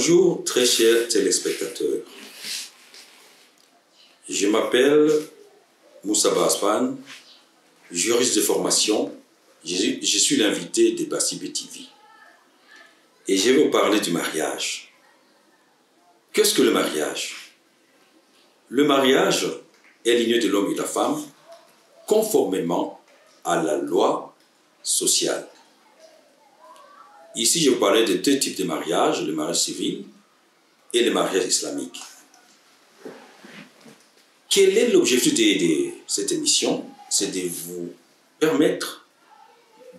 Bonjour très chers téléspectateurs. Je m'appelle Moussa Basfan, juriste de formation. Je suis l'invité de Bassibé TV. Et je vais vous parler du mariage. Qu'est-ce que le mariage? Le mariage est l'union de l'homme et de la femme conformément à la loi sociale. Ici, je vous parlais de deux types de mariage, le mariage civil et le mariage islamique. Quel est l'objectif de cette émission? C'est de vous permettre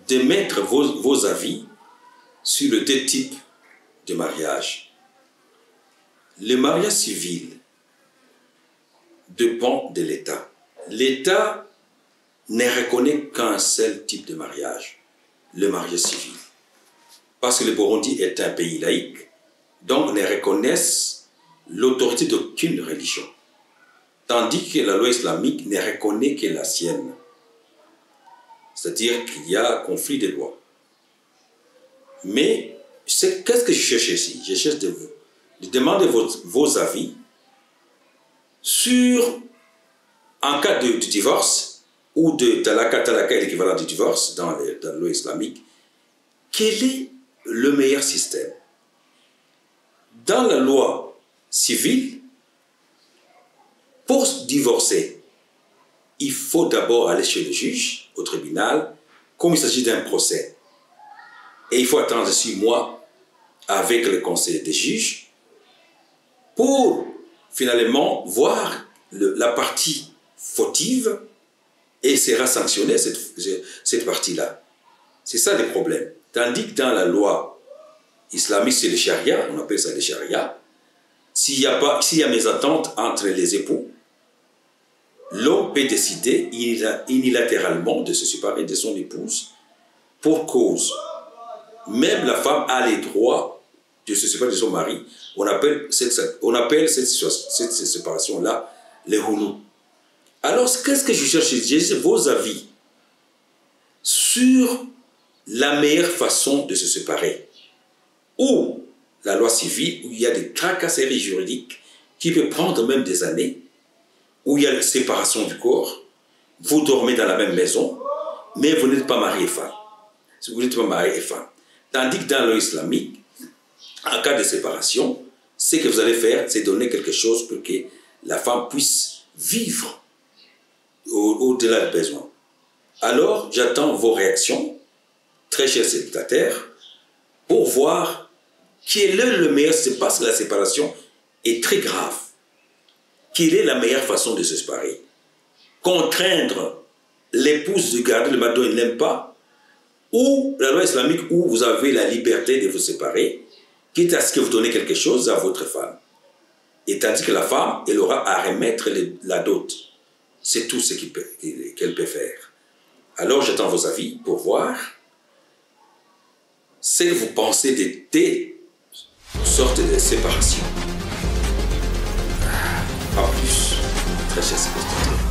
de mettre vos avis sur les deux types de mariage. Le mariage civil dépend de l'État. L'État ne reconnaît qu'un seul type de mariage, le mariage civil. Parce que le Burundi est un pays laïque, donc ne reconnaissent l'autorité d'aucune religion. Tandis que la loi islamique ne reconnaît que la sienne. C'est-à-dire qu'il y a conflit de lois. Mais qu'est-ce que je cherche ici? Je cherche de demander vos avis sur, en cas de divorce, ou de talaka est l'équivalent du divorce dans la loi islamique, quel est le meilleur système? Dans la loi civile, pour divorcer, il faut d'abord aller chez le juge, au tribunal, comme il s'agit d'un procès. Et il faut attendre 6 mois avec le conseil des juges pour finalement voir la partie fautive et sera sanctionnée cette partie-là. C'est ça le problème. Tandis que dans la loi islamique, c'est le charia, on appelle ça le charia. S'il y a mésentente entre les époux, l'homme peut décider unilatéralement de se séparer de son épouse pour cause. Même la femme a les droits de se séparer de son mari. On appelle cette séparation-là le hounou. Alors, qu'est-ce que je cherche? J'ai vos avis sur la meilleure façon de se séparer. Ou la loi civile, où il y a des tracasseries juridiques qui peuvent prendre même des années, où il y a la séparation du corps, vous dormez dans la même maison, mais vous n'êtes pas mari et femme. Vous n'êtes pas mari et femme. Tandis que dans la loi islamique, en cas de séparation, ce que vous allez faire, c'est donner quelque chose pour que la femme puisse vivre au-delà des besoins. Alors, j'attends vos réactions, très chers célibataires, pour voir quel est le meilleur, c'est parce que la séparation est très grave. Quelle est la meilleure façon de se séparer? Contraindre l'épouse de garder le mari dont il n'aime pas, ou la loi islamique où vous avez la liberté de vous séparer, quitte à ce que vous donnez quelque chose à votre femme. Et tandis que la femme, elle aura à remettre la dot. C'est tout ce qu'elle peut faire. Alors j'attends vos avis pour voir ce que vous pensez de telles sortes de séparation. Pas plus. Très cher, c'est